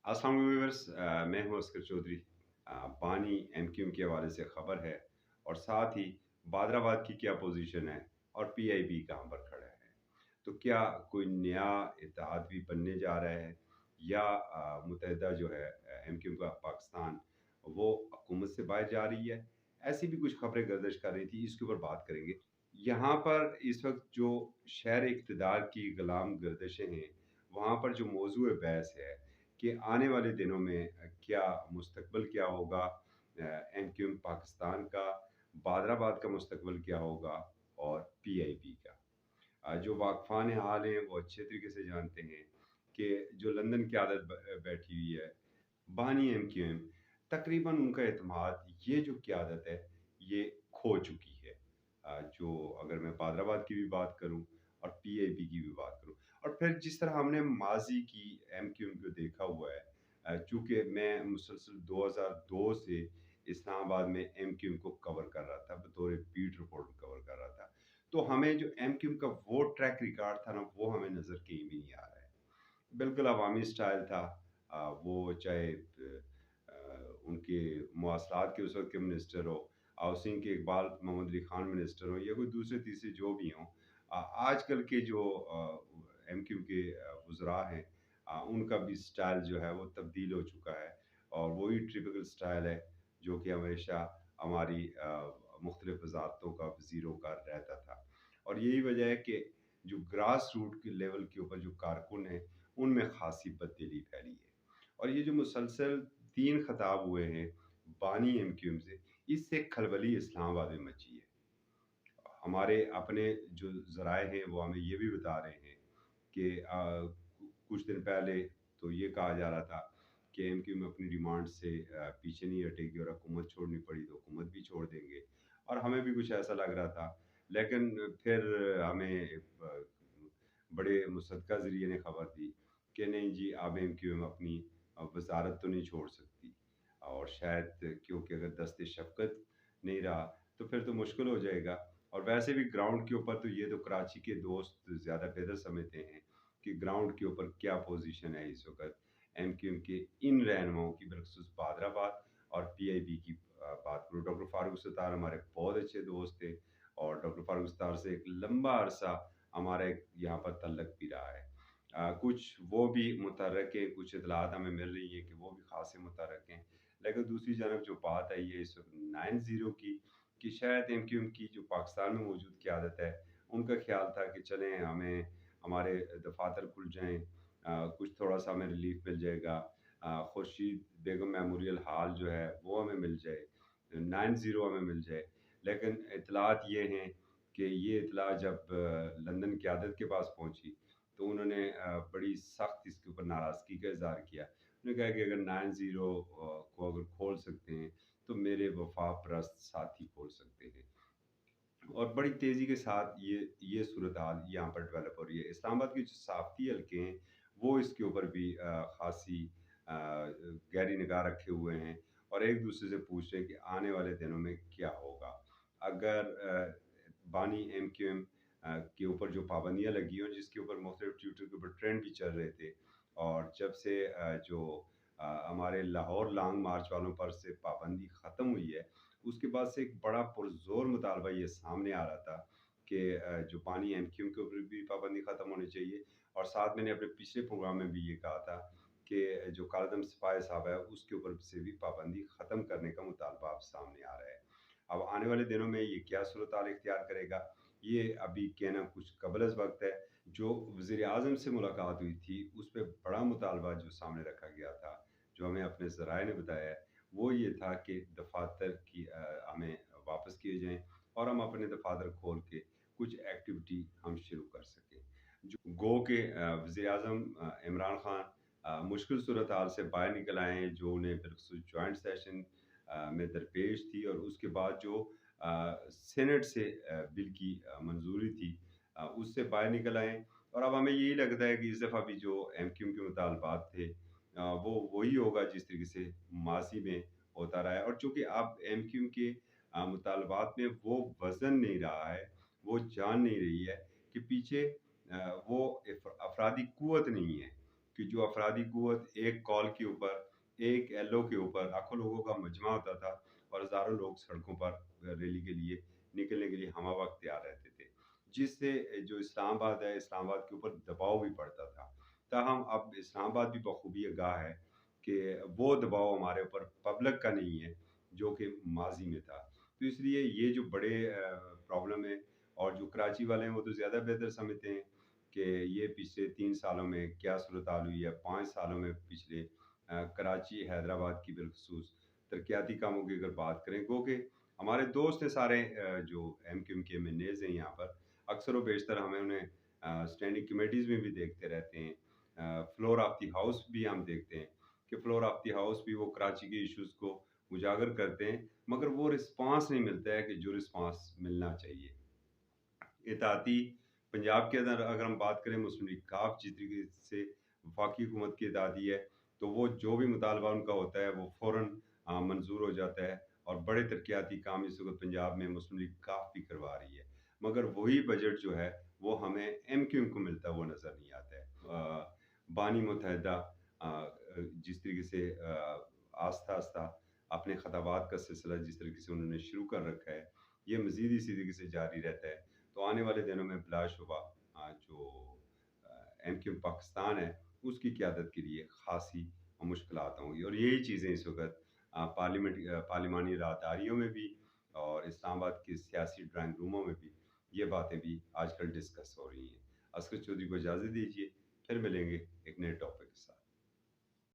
अस्सलाम वालेकुम व्यूअर्स, मैं हूं अस्कर चौधरी। बानी एमक्यूएम के हवाले से खबर है और साथ ही बादराबाद की क्या पोजीशन है और पीआईबी कहां पर खड़ा है। तो क्या कोई नया इत्तेहाद भी बनने जा रहा है या मुत्तहिदा जो है एमक्यूएम का पाकिस्तान वो हुकूमत से बाहर जा रही है। ऐसी भी कुछ खबरें गर्दिश कर रही थी, इसके ऊपर बात करेंगे। यहाँ पर इस वक्त जो शहर इक़्तिदार की गुलाम गर्दिशें हैं, वहाँ पर जो मौजू बहस है कि आने वाले दिनों में क्या मुस्तकबिल क्या होगा एमक्यूएम पाकिस्तान का, बादराबाद का मुस्तकबिल क्या होगा और पीआईबी का। जो वाकफान हाल हैं वो अच्छे तरीके से जानते हैं कि जो लंदन की आदत बैठी हुई है, बानी एमक्यूएम तकरीबन उनका एतमाद ये जो क़यादत है ये खो चुकी है। जो अगर मैं बादराबाद की भी बात करूं और पीआईबी की भी बात करूं, और फिर जिस तरह हमने माजी की एमक्यूएम को देखा हुआ है, चूँकि मैं मुसलसल 2002 से इस्लामाबाद में एमक्यूएम को कवर कर रहा था, बतौर बीट रिपोर्टर कवर कर रहा था। तो हमें जो एमक्यूएम का वो ट्रैक रिकॉर्ड था ना, वो हमें नज़र कहीं भी नहीं आ रहा है। बिल्कुल अवामी स्टाइल था। वो चाहे उनके मवासलात के उस वक़्त के मिनिस्टर हो, हाउसिंग के इकबाल मोहम्मद अली खान मिनिस्टर हो या कोई दूसरे तीसरे जो भी हों। आजकल के जो एमक्यूएम के वज़रा हैं, उनका भी स्टाइल जो है वो तब्दील हो चुका है और वही टिपिकल स्टाइल है जो कि हमेशा हमारी मुख्तलिफ वज़ारतों का, वज़ीरों का रहता था। और यही वजह है कि जो ग्रास रूट के लेवल के ऊपर जो कारकुन हैं, उनमें ख़ासी तब्दीली फैली है। और ये जो मुसलसल 3 खिताब हुए हैं बानी एमक्यूएम से, इससे खलबली इस्लामाबाद में मची है। हमारे अपने जो ज़राए हैं वो हमें ये भी बता रहे हैं कि कुछ दिन पहले तो ये कहा जा रहा था कि एमक्यूएम अपनी डिमांड से पीछे नहीं हटेगी और हुकूमत छोड़नी पड़ी तो हुकूमत भी छोड़ देंगे, और हमें भी कुछ ऐसा लग रहा था। लेकिन फिर हमें बड़े मुसद्दक़ा ज़रिए ने खबर दी कि नहीं जी, अब एमक्यूएम अपनी वज़ारत तो नहीं छोड़ सकती, और शायद क्योंकि अगर दस्ते शफ़क़त नहीं रहा तो फिर तो मुश्किल हो जाएगा। और वैसे भी ग्राउंड के ऊपर तो ये तो कराची के दोस्त ज़्यादा बेहतर समझते हैं कि ग्राउंड के ऊपर क्या पोजीशन है इस वक़्त एमक्यूएम के इन रहनुमाओं की, बिलख़ुसूस बादराबाद और पीआईबी की बात करूँ। डॉक्टर फ़ारूक सत्तार हमारे बहुत अच्छे दोस्त थे और डॉक्टर फ़ारूक सत्तार से एक लंबा अरसा हमारा एक यहाँ पर तल्लक भी रहा है। कुछ वो भी मुतहर्रिक हैं, कुछ इत्तलात हमें मिल रही है कि वो भी ख़ासे मुतहर्रिक हैं। लेकिन दूसरी जानब जो बात आई है इस वक़्त 9-0 की, कि शायद एमक्यूएम की जो पाकिस्तान में मौजूद क़यादत है, उनका ख़्याल था कि चलें हमें हमारे दफ़ातर खुल जाएँ, कुछ थोड़ा-सा हमें रिलीफ़ मिल जाएगा, खुर्शीद बेगम मेमोरियल हॉल जो है वो हमें मिल जाए, 9-0 हमें मिल जाए। लेकिन इत्तलात ये हैं कि ये इत्तला जब लंदन क़यादत के पास पहुँची तो उन्होंने बड़ी सख्त इसके ऊपर नाराज़गी का इज़हार किया। उन्होंने कहा कि अगर 9-0 को अगर खोल सकते हैं तो मेरे वफ़ा परस्त साथी खोल सकते हैं। और बड़ी तेज़ी के साथ ये सूरत-हाल यहाँ पर डेवलप हो रही है। इस्लामाबाद के जो सहाफ़ती हल्के हैं, वो इसके ऊपर भी ख़ासी गहरी निगाह रखे हुए हैं और एक-दूसरे से पूछ रहे हैं कि आने वाले दिनों में क्या होगा? अगर बानी एमक्यूएम के ऊपर जो पाबंदियाँ लगी और जिसके ऊपर मुख्तलिफ ट्विटर के ऊपर ट्रेंड भी चल रहे थे, और जब से जो हमारे लाहौर लॉन्ग मार्च वालों पर से पाबंदी ख़त्म हुई है, उसके बाद से एक बड़ा पुरज़ोर मुतालबा ये सामने आ रहा था कि जो बानी एमक्यूएम के ऊपर भी पाबंदी ख़त्म होनी चाहिए। और साथ मैंने अपने पिछले प्रोग्राम में भी ये कहा था कि जो कादम सिपाही साहब है उसके ऊपर से भी पाबंदी ख़त्म करने का मुतालबा अब सामने आ रहा है। अब आने वाले दिनों में ये क्या सूरत-हाल इख्तियार करेगा, ये अभी कहना कुछ क़ब्ल-अज़-वक़्त है। जो वज़ीर-ए-आज़म से मुलाकात हुई थी, उस पे बड़ा मुतालबा जो सामने रखा गया था, जो हमें अपने ज़राए ने बताया है, वो ये था कि दफ़ातर की हमें वापस किए जाएँ और हम अपने दफ़ातर खोल के कुछ एक्टिविटी हम शुरू कर सकें। जो गो के वज़ीर-ए-आज़म इमरान खान मुश्किल सूरत-हाल से बाहर निकल आए हैं, जो उन्हें बिलख़ुसूस जॉइंट सेशन में दरपेश थी, और उसके बाद जो सेनेट से बिल की मंजूरी थी, उससे बाहर निकल आए। और अब हमें यही लगता है कि इस दफ़ा भी जो एमक्यूएम के मुतालबात थे, वो वही होगा जिस तरीके से माज़ी में होता रहा है। और चूँकि अब एमक्यूएम के मुतालबात में वो वज़न नहीं रहा है, वो जान नहीं रही है कि पीछे वो अफ़रादी क़ुव्वत नहीं है, कि जो अफरादी क़ुव्वत एक कॉल के ऊपर, एक एलओ के ऊपर लाखों लोगों का मजमा होता था और हज़ारों लोग सड़कों पर रैली के लिए निकलने के लिए हमवक़्त तैयार रहते थे। जिससे जो इस्लामाबाद है, इस्लामाबाद के ऊपर दबाव भी पड़ता था। ताहम अब इस्लामाबाद भी बखूबी आगाह है कि वो दबाव हमारे ऊपर पब्लिक का नहीं है, जो कि माज़ी में था। तो इसलिए ये जो बड़े प्रॉब्लम है, और जो कराची वाले हैं वो तो ज़्यादा बेहतर समझते हैं कि ये पिछले 3 सालों में क्या सूरत-हाल हुई है, 5 सालों में पिछले कराची, हैदराबाद की बिलख़ुसूस तरक्याती कामों की अगर बात करें, गो कि हमारे दोस्त हैं सारे जो एमक्यूएम के एमएनएज़ हैं यहाँ पर, अक्सर व बेशतर हमें उन्हें स्टैंडिंग कमेटीज़ में भी देखते रहते हैं। फ्लोर ऑफ द हाउस भी हम देखते हैं कि फ्लोर ऑफ द हाउस भी वो कराची के इश्यूज़ को उजागर करते हैं, मगर वो रिस्पॉन्स नहीं मिलता है कि जो रिस्पॉन्स मिलना चाहिए। इताती पंजाब के अंदर अगर हम बात करें, मुस्लिम लीग काफ़ जिस तरीके से वफाकी हुकूमत की इतादी है, तो वो जो भी मुतालबा उनका होता है वो फ़ौरन मंज़ूर हो जाता है, और बड़े तरक्याती काम इस वक़्त पंजाब में मुस्लिम लीग काफ़ भी करवा रही है। मगर वही बजट जो है वो हमें एमक्यूएम को मिलता हुआ नज़र नहीं आता है। बानी मुत्तहिदा जिस तरीके से आस्ता-आस्ता अपने ख़ताबात का सिलसिला जिस तरीके से उन्होंने शुरू कर रखा है, ये मज़ीद इसी तरीके से जारी रहता है। तो आने वाले दिनों में बिलाशुबा जो एमक्यूएम पाकिस्तान है, उसकी क़यादत के लिए ख़ासी मुश्किलात होंगी, और यही चीज़ें इस वक़्त पार्लिमानी राहदारियों में भी और इस्लामाबाद के सियासी ड्राइंग रूमों में भी ये बातें भी आजकल डिस्कस हो रही हैं। असगर चौधरी को इजाज़त दीजिए, फिर मिलेंगे एक नए टॉपिक के साथ।